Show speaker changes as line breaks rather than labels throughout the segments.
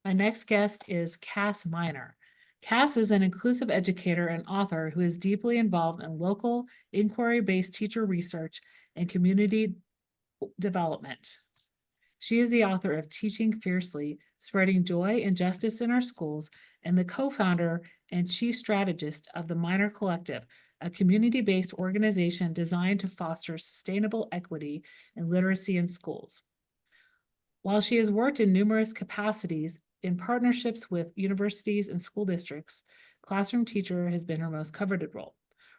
My next guest is Kass Minor. Kass is an inclusive educator and author who is deeply involved in local, inquiry-based teacher research and community development. She is the author of Teaching Fiercely, Spreading Joy and Justice in Our Schools, and the co-founder and chief strategist of the Minor Collective, a community-based organization designed to foster sustainable equity and literacy in schools. While she has worked in numerous capacities in partnerships with universities and school districts, classroom teacher has been her most coveted role.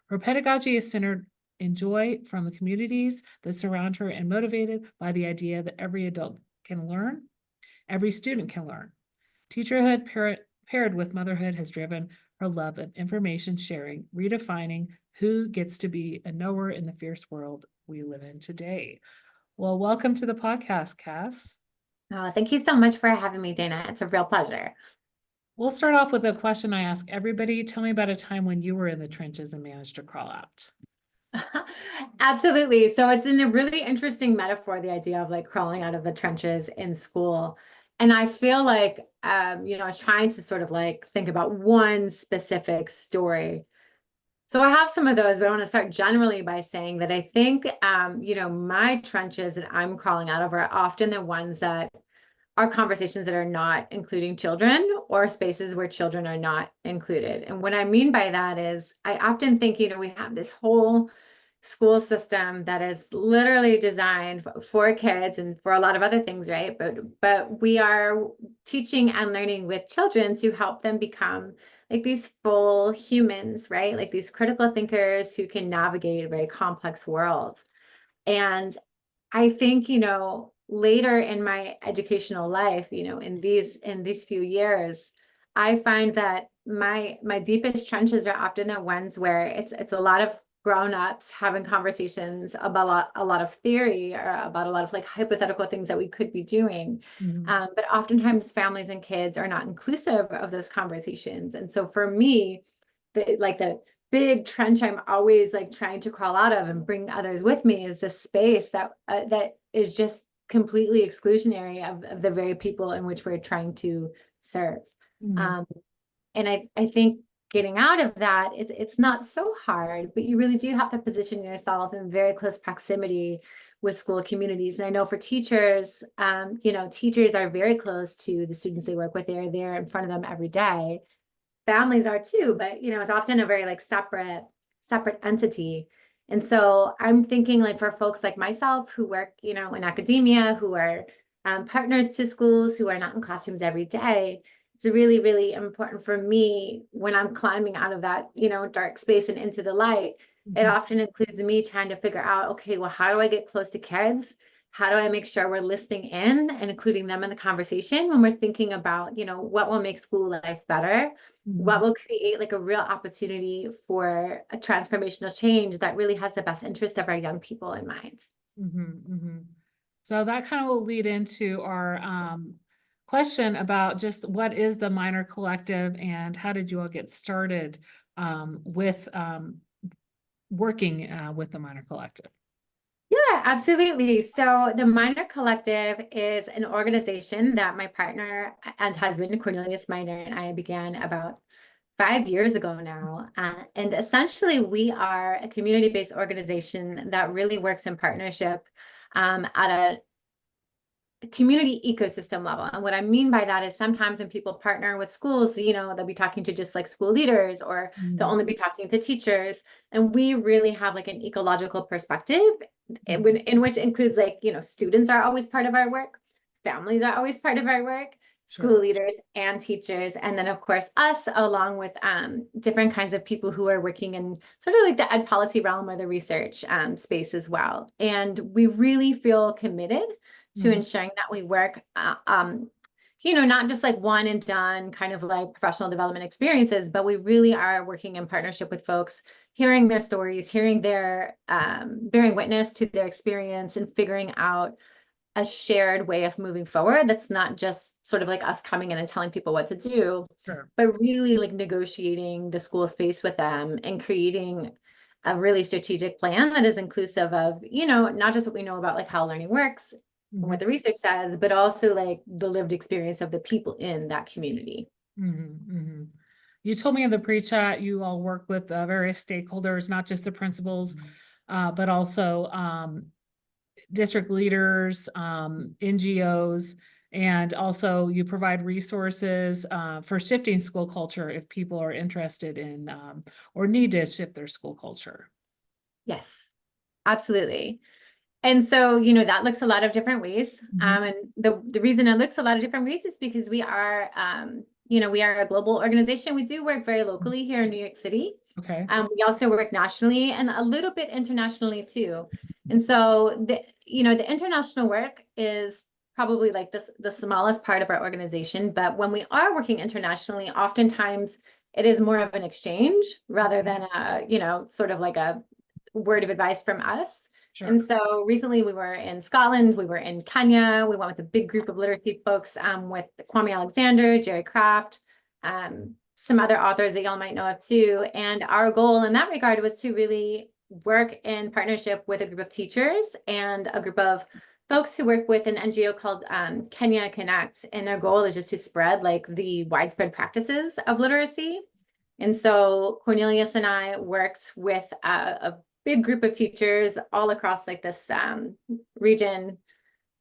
Her pedagogy is centered in joy from the communities that surround her and motivated by the idea that every adult can learn, every student can learn. Teacherhood paired with motherhood has driven her love of information sharing, redefining who gets to be a knower in the fierce world we live in today. Well, welcome to the podcast, Kass.
Oh, thank you so much for having me, Dana. It's a real pleasure.
We'll start off with a question I ask everybody. Tell me about a time when you were in the trenches and managed to crawl out.
Absolutely. So it's in a really interesting metaphor, the idea of like crawling out of the trenches in school. And I feel like, I was trying to sort of like think about one specific story. So I have some of those, but I want to start generally by saying that I think, my trenches that I'm crawling out of are often the ones that are conversations that are not including children or spaces where children are not included. And what I mean by that is I often think, we have this whole school system that is literally designed for kids and for a lot of other things, right? But we are teaching and learning with children to help them become like these full humans, right? Like these critical thinkers who can navigate a very complex world. And I think, later in my educational life, in these few years, I find that my deepest trenches are often the ones where it's a lot of grown-ups having conversations about a lot of theory or about a lot of like hypothetical things that we could be doing. But oftentimes families and kids are not inclusive of those conversations. And so for me, the big trench I'm always like trying to crawl out of and bring others with me is this space that is just completely exclusionary of the very people in which we're trying to serve. And I think getting out of that, it's not so hard, but you really do have to position yourself in very close proximity with school communities. And I know for teachers, teachers are very close to the students they work with. They're there in front of them every day. Families are too, but it's often a very like separate entity. And so I'm thinking like for folks like myself who work, in academia, who are partners to schools, who are not in classrooms every day, it's really, really important for me when I'm climbing out of that, dark space and into the light. It often includes me trying to figure out, okay, well, how do I get close to kids? How do I make sure we're listening in and including them in the conversation when we're thinking about, what will make school life better? What will create like a real opportunity for a transformational change that really has the best interest of our young people in mind?
So that kind of will lead into our question about just what is the Minor Collective and how did you all get started with working with the Minor Collective?
Yeah, absolutely. So the Minor Collective is an organization that my partner and husband, Cornelius Minor, and I began about 5 years ago now. And essentially, we are a community-based organization that really works in partnership at a community ecosystem level. And what I mean by that is sometimes when people partner with schools, they'll be talking to just like school leaders or they'll only be talking to teachers. And we really have like an ecological perspective in which includes like, students are always part of our work, families are always part of our work, school leaders and teachers. And then of course, us along with different kinds of people who are working in sort of like the ed policy realm or the research space as well. And we really feel committed to ensuring that we work, not just like one and done kind of like professional development experiences, but we really are working in partnership with folks, hearing their stories, hearing their, bearing witness to their experience and figuring out a shared way of moving forward. That's not just sort of like us coming in and telling people what to do, but really like negotiating the school space with them and creating a really strategic plan that is inclusive of, not just what we know about like how learning works and what the research says, but also like the lived experience of the people in that community.
You told me in the pre-chat you all work with various stakeholders, not just the principals, but also district leaders, NGOs, and also you provide resources for shifting school culture if people are interested in or need to shift their school culture.
Yes, absolutely. And so, that looks a lot of different ways. And the reason it looks a lot of different ways is because we are, we are a global organization. We do work very locally here in New York City.
Okay.
We also work nationally and a little bit internationally too. And so the international work is probably like the smallest part of our organization. But when we are working internationally, oftentimes it is more of an exchange rather than sort of like a word of advice from us.
Sure.
And so recently we were in Scotland, we were in Kenya, we went with a big group of literacy folks with Kwame Alexander, Jerry Craft, some other authors that y'all might know of too. And our goal in that regard was to really work in partnership with a group of teachers and a group of folks who work with an NGO called Kenya Connect. And their goal is just to spread like the widespread practices of literacy. And so Cornelius and I worked with a big group of teachers all across like this region.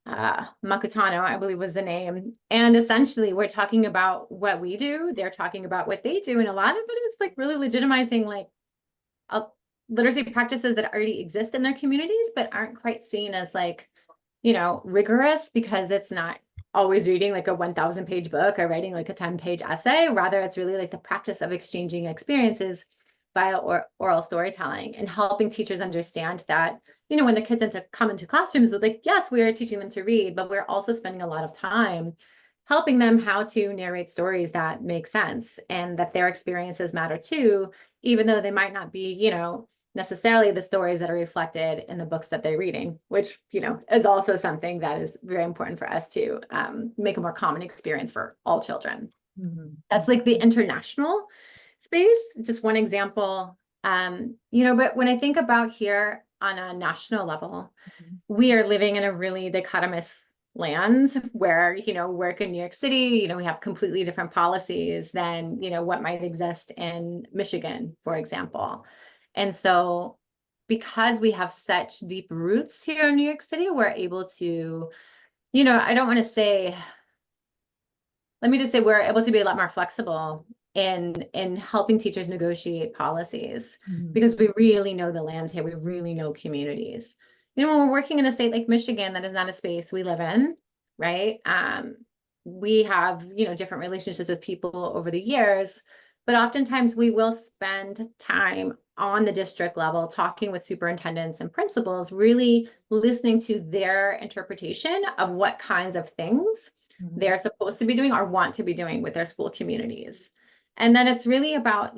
Makutano, I believe was the name. And essentially we're talking about what we do. They're talking about what they do. And a lot of it is like really legitimizing like literacy practices that already exist in their communities, but aren't quite seen as like, rigorous because it's not always reading like a 1,000 page book or writing like a 10-page essay. Rather, it's really like the practice of exchanging experiences via oral storytelling and helping teachers understand that, when the kids come into classrooms, with like, yes, we are teaching them to read, but we're also spending a lot of time helping them how to narrate stories that make sense and that their experiences matter too, even though they might not be, necessarily the stories that are reflected in the books that they're reading, which, is also something that is very important for us to make a more common experience for all children. That's like the international space, just one example. But when I think about here on a national level, we are living in a really dichotomous land where, work in New York City, we have completely different policies than, what might exist in Michigan, for example. And so because we have such deep roots here in New York City, we're able to, I don't want to say, let me just say we're able to be a lot more flexible in helping teachers negotiate policies because we really know the lands here. We really know communities. When we're working in a state like Michigan, that is not a space we live in, right? We have, different relationships with people over the years, but oftentimes we will spend time on the district level talking with superintendents and principals, really listening to their interpretation of what kinds of things they're supposed to be doing or want to be doing with their school communities. And then it's really about,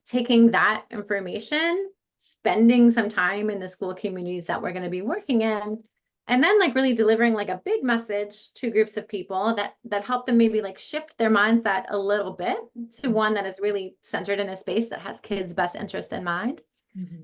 taking that information, spending some time in the school communities that we're going to be working in, and then like really delivering like a big message to groups of people that help them maybe like shift their mindset a little bit to one that is really centered in a space that has kids' best interest in mind.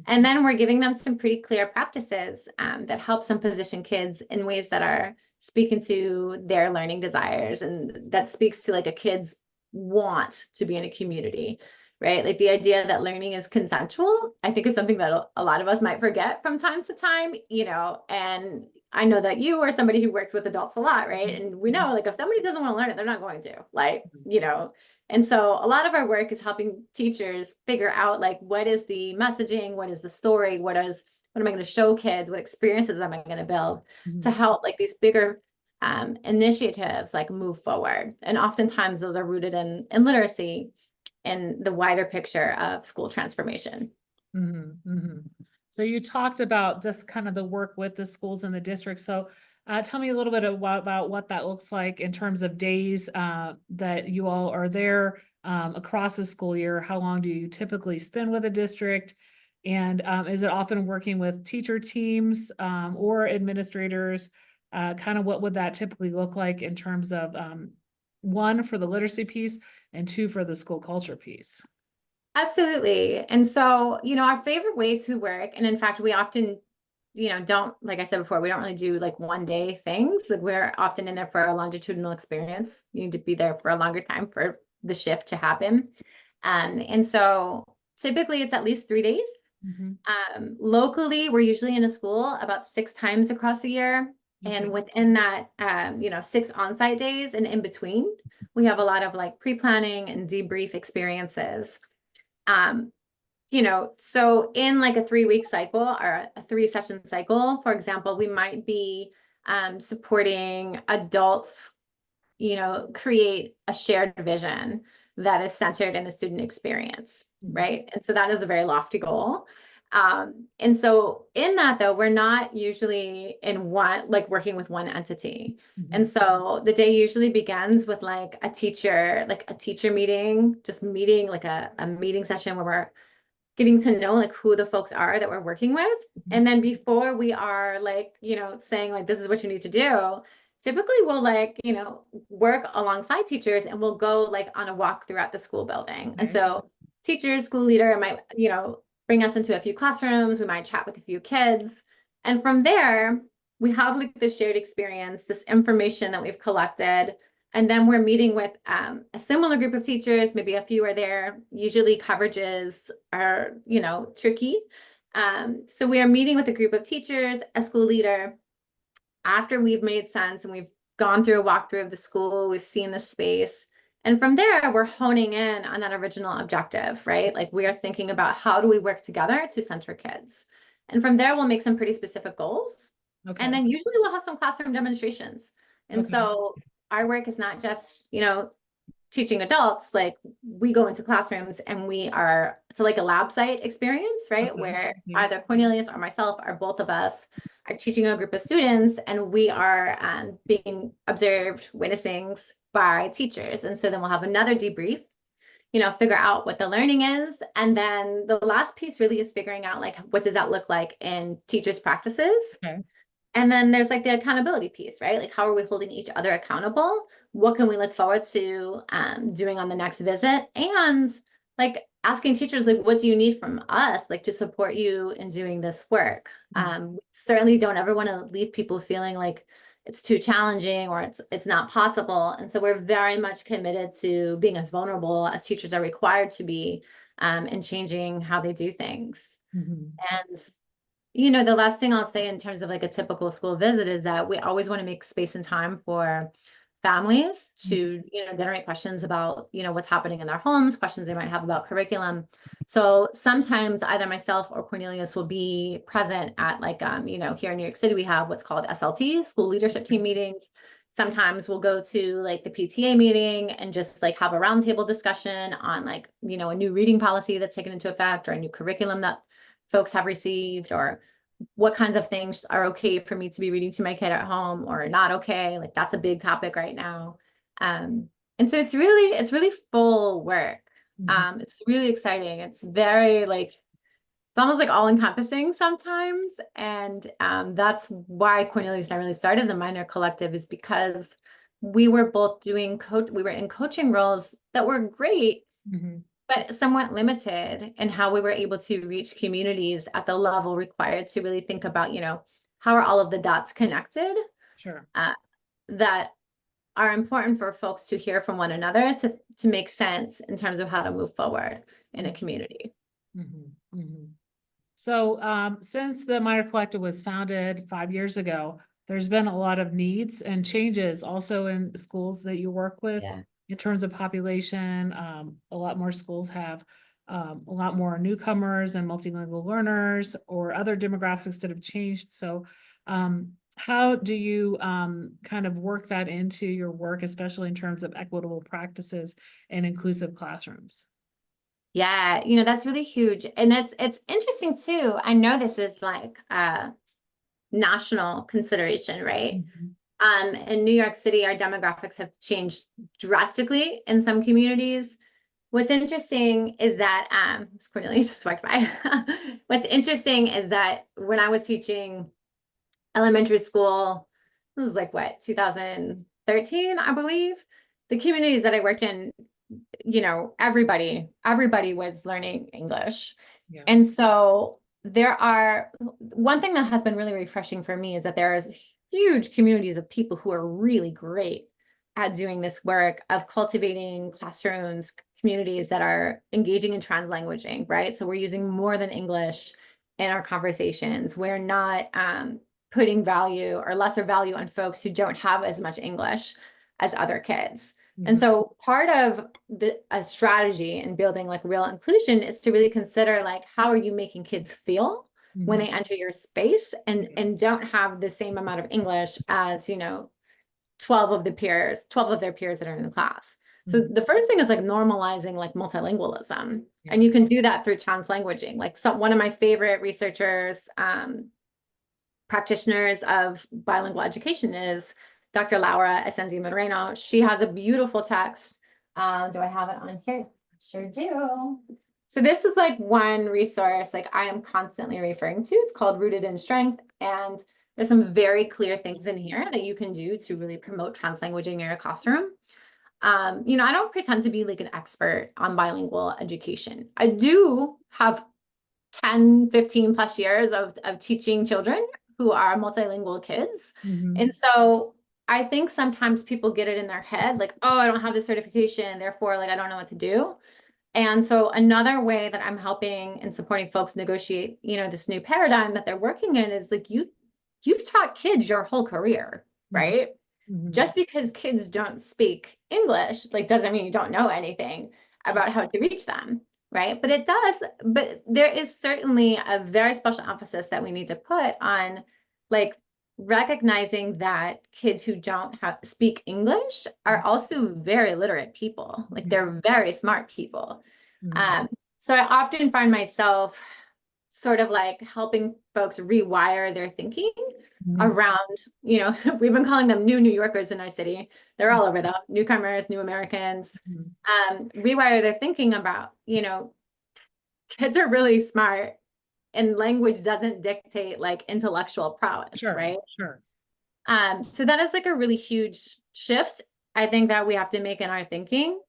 And then we're giving them some pretty clear practices that help them position kids in ways that are speaking to their learning desires and that speaks to like a kid's want to be in a community, right? Like the idea that learning is consensual, I think is something that a lot of us might forget from time to time, and I know that you are somebody who works with adults a lot, right? And we know like if somebody doesn't want to learn it, they're not going to, like, and so a lot of our work is helping teachers figure out like what is the messaging, what is the story, what am I going to show kids, what experiences am I going to build to help like these bigger initiatives like move forward. And oftentimes those are rooted in literacy and the wider picture of school transformation.
So you talked about just kind of the work with the schools in the district. So tell me a little bit about what that looks like in terms of days that you all are there across the school year. How long do you typically spend with a district? And is it often working with teacher teams or administrators? Kind of what would that typically look like in terms of one, for the literacy piece, and two, for the school culture piece?
Absolutely. And so, our favorite way to work, and in fact, we often don't, like I said before, we don't really do like one day things. Like we're often in there for a longitudinal experience. You need to be there for a longer time for the shift to happen. And so typically it's at least 3 days.
Mhm.
Locally, we're usually in a school about 6 times across the year.
Okay.
And within that, 6 on-site days, and in between, we have a lot of like pre-planning and debrief experiences. Um, so in like a 3-week cycle or a 3-session cycle, for example, we might be supporting adults, create a shared vision that is centered in the student experience,
Mhm.
right? And so that is a very lofty goal. And so in that though, we're not usually in one, like working with one entity. And
Mhm.
so the day usually begins with like a teacher meeting, just meeting, like a meeting session where we're getting to know like who the folks are that we're working with.
Mhm.
And then before we are like, saying like, this is what you need to do, typically we'll like, work alongside teachers and we'll go like on a walk throughout the school building. And
Okay.
so teachers, school leader might, bring us into a few classrooms. We might chat with a few kids. And from there, we have like this shared experience, this information that we've collected. And then we're meeting with a similar group of teachers, maybe a few are there. Usually coverages are, tricky. So we are meeting with a group of teachers, a school leader, after we've made sense and we've gone through a walkthrough of the school, we've seen the space. And from there, we're honing in on that original objective, right? Like we are thinking about how do we work together to center kids. And from there, we'll make some pretty specific goals. And
Okay.
then usually we'll have some classroom demonstrations. And
Okay.
so our work is not just, teaching adults, like we go into classrooms and it's like a lab site experience, right?
Okay.
Where
Yeah.
either Cornelius or myself or both of us are teaching a group of students and we are being observed, witnessing by teachers. And so then we'll have another debrief, figure out what the learning is. And then the last piece really is figuring out like, what does that look like in teachers' practices?
Okay.
And then there's like the accountability piece, right? Like how are we holding each other accountable? What can we look forward to doing on the next visit? And like asking teachers, like, what do you need from us, like to support you in doing this work? We certainly don't ever want to leave people feeling like it's too challenging or it's not possible. And so we're very much committed to being as vulnerable as teachers are required to be and changing how they do things.
Mhm.
And the last thing I'll say in terms of like a typical school visit is that we always want to make space and time for families to, generate questions about, what's happening in their homes, questions they might have about curriculum. So sometimes either myself or Cornelius will be present at like, here in New York City, we have what's called SLT, school leadership team meetings. Sometimes we'll go to like the PTA meeting and just like have a roundtable discussion on like, a new reading policy that's taken into effect or a new curriculum that folks have received, or what kinds of things are okay for me to be reading to my kid at home or not okay. Like that's a big topic right now. And so it's really full work.
Mhm.
It's really exciting. It's very like, it's almost like all encompassing sometimes. And that's why Cornelius and I really started the Minor Collective, is because we were both we were in coaching roles that were great,
Mhm.
but somewhat limited in how we were able to reach communities at the level required to really think about, how are all of the dots connected
Sure.
uh, that are important for folks to hear from one another to make sense in terms of how to move forward in a community.
Mhm. Mhm. So, since the Minor Collective was founded 5 years ago, there's been a lot of needs and changes also in schools that you work with
Yeah.
in terms of population. A lot more schools have a lot more newcomers and multilingual learners or other demographics that have changed. So, how do you kind of work that into your work, especially in terms of equitable practices and inclusive classrooms?
Yeah, that's really huge. And it's interesting too. I know this is like national consideration, right?
Mhm.
In New York City, our demographics have changed drastically in some communities. What's interesting is that, Cornelius just walked by. What's interesting is that when I was teaching elementary school, this was like what, 2013, I believe, the communities that I worked in, everybody was learning English.
Yeah.
And so one thing that has been really refreshing for me is that there is huge communities of people who are really great at doing this work of cultivating classrooms, communities that are engaging in translanguaging, right? So we're using more than English in our conversations. We're not putting value or lesser value on folks who don't have as much English as other kids. And so part of a strategy in building like real inclusion is to really consider like, how are you making kids feel when they enter your space and don't have the same amount of English as, 12 of their peers that are in the class. So the first thing is like normalizing like multilingualism. And you can do that through translanguaging. Like one of my favorite researchers, practitioners of bilingual education is Dr. Laura Ascenzi Moreno. She has a beautiful text. Do I have it on here? Sure do. So this is like one resource like I am constantly referring to. It's called Rooted in Strength. And there's some very clear things in here that you can do to really promote translanguaging in your classroom. I don't pretend to be like an expert on bilingual education. I do have 10, 15 plus years of teaching children who are multilingual kids. And so I think sometimes people get it in their head, like, oh, I don't have the certification, therefore, like, I don't know what to do. And so another way that I'm helping and supporting folks negotiate, this new paradigm that they're working in is like, you've taught kids your whole career, right? Just because kids don't speak English, like, doesn't mean you don't know anything about how to reach them, right? But there is certainly a very special emphasis that we need to put on, like, recognizing that kids who don't speak English are also very literate people. Like, they're very smart people. So I often find myself sort of like helping folks rewire their thinking around, we've been calling them new New Yorkers in our city. They're all over, though, newcomers, new Americans, rewire their thinking about, kids are really smart and language doesn't dictate like intellectual prowess, right?
Sure.
So that is like a really huge shift, I think, that we have to make in our thinking.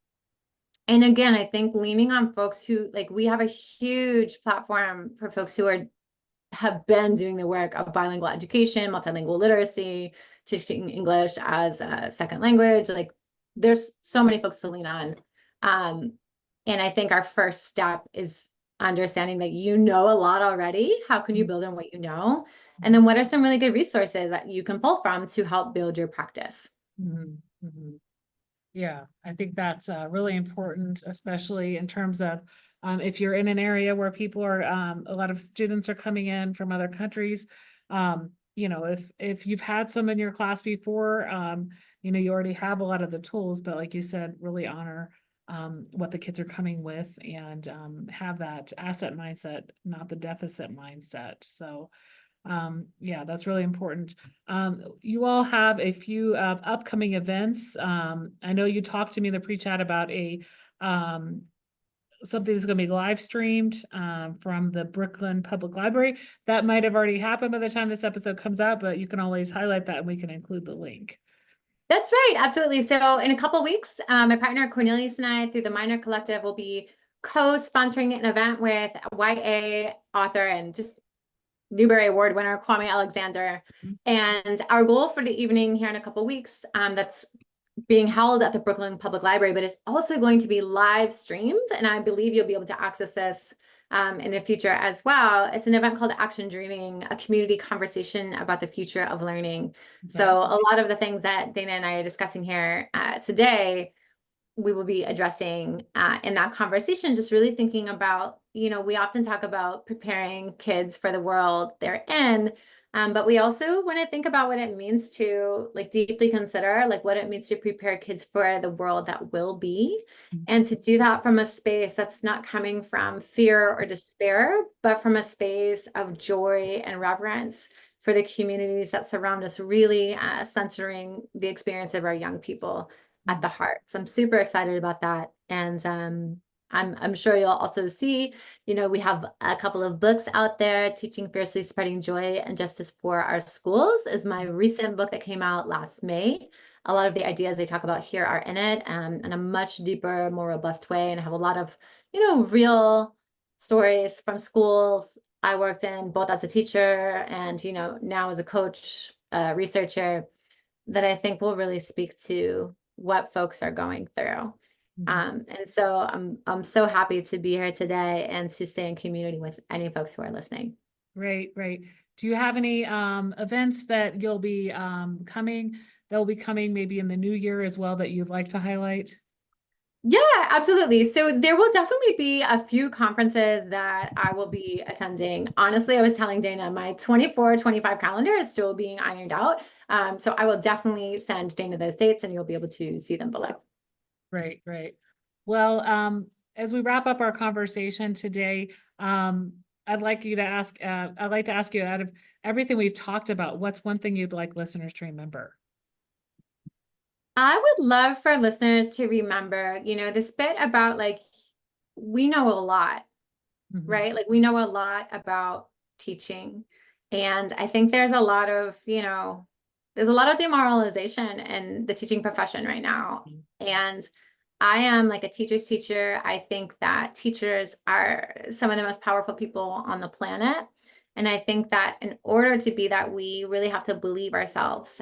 And again, I think leaning on folks who, like, we have a huge platform for folks who have been doing the work of bilingual education, multilingual literacy, teaching English as a second language. Like, there's so many folks to lean on. And I think our first step is understanding that you know a lot already. How can you build on what you know? And then what are some really good resources that you can pull from to help build your practice?
Yeah, I think that's really important, especially in terms of if you're in an area where people are, a lot of students are coming in from other countries. If you've had some in your class before, you already have a lot of the tools, but like you said, really honor what the kids are coming with and have that asset mindset, not the deficit mindset. So yeah, that's really important. You all have a few upcoming events. I know you talked to me in the pre-chat about something that's going to be live streamed from the Brooklyn Public Library. That might have already happened by the time this episode comes out, but you can always highlight that and we can include the link.
That's right, absolutely. So in a couple of weeks, my partner Cornelius and I, through the Minor Collective, will be co-sponsoring an event with YA author and just Newbery Award winner Kwame Alexander. And our goal for the evening here in a couple of weeks, that's being held at the Brooklyn Public Library, but it's also going to be live streamed. And I believe you'll be able to access this in the future as well. It's an event called Action Dreaming, a community conversation about the future of learning. So a lot of the things that Dana and I are discussing here today, we will be addressing in that conversation, just really thinking about, we often talk about preparing kids for the world they're in, but we also want to think about what it means to like deeply consider like what it means to prepare kids for the world that will be, and to do that from a space that's not coming from fear or despair, but from a space of joy and reverence for the communities that surround us, really centering the experience of our young people at the heart. So I'm super excited about that. And I'm sure you'll also see, we have a couple of books out there. Teaching Fiercely, Spreading Joy and Justice for Our Schools is my recent book that came out last May. A lot of the ideas they talk about here are in it, in a much deeper, more robust way, and have a lot of, real stories from schools I worked in both as a teacher and, you know, now as a coach, researcher, that I think will really speak to what folks are going through.
Mhm.
And so I'm so happy to be here today and to stay in community with any folks who are listening.
Great, great. Do you have any events that you'll be coming, that will be coming maybe in the new year as well that you'd like to highlight?
Yeah, absolutely. So there will definitely be a few conferences that I will be attending. Honestly, I was telling Dana, my 24-25 calendar is still being ironed out. So I will definitely send Dana those dates and you'll be able to see them below.
Great, great. Well, as we wrap up our conversation today, I'd like to ask you, out of everything we've talked about, what's one thing you'd like listeners to remember?
I would love for listeners to remember, you know, this bit about like, we know a lot,
Mhm.
right? Like we know a lot about teaching. And I think there's a lot of, you know, there's a lot of demoralization in the teaching profession right now. And I am like a teacher's teacher. I think that teachers are some of the most powerful people on the planet. And I think that in order to be that, we really have to believe ourselves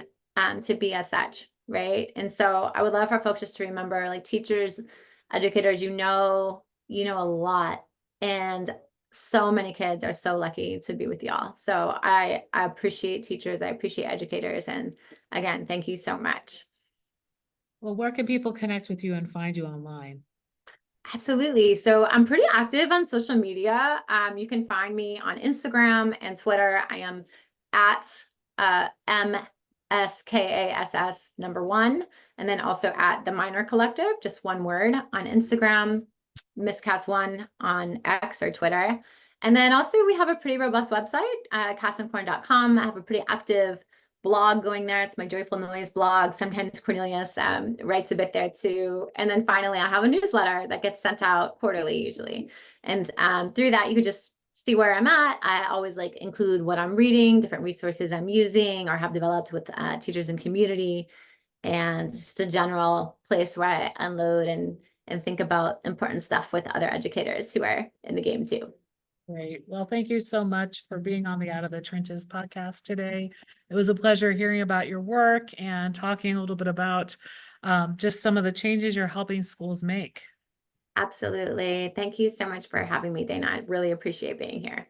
to be as such, right? And so I would love for folks just to remember, like teachers, educators, you know a lot. And so many kids are so lucky to be with y'all. So I appreciate teachers, I appreciate educators. And again, thank you so much.
Well, where can people connect with you and find you online?
Absolutely. So I'm pretty active on social media. You can find me on Instagram and Twitter. I am at MSKASS number one, and then also at the Minor Collective, just one word on Instagram, Miss Cass one on X or Twitter. And then also we have a pretty robust website, cassandcorn.com. I have a pretty active blog going there. It's my Joyful Noise blog. Sometimes Cornelius writes a bit there too. And then finally, I have a newsletter that gets sent out quarterly usually. And through that, you could just see where I'm at. I always like include what I'm reading, different resources I'm using or have developed with teachers and community, and just a general place where I unload and think about important stuff with other educators who are in the game too.
Great. Well, thank you so much for being on the Out of the Trenches podcast today. It was a pleasure hearing about your work and talking a little bit about just some of the changes you're helping schools make.
Absolutely. Thank you so much for having me, Dana. I really appreciate being here.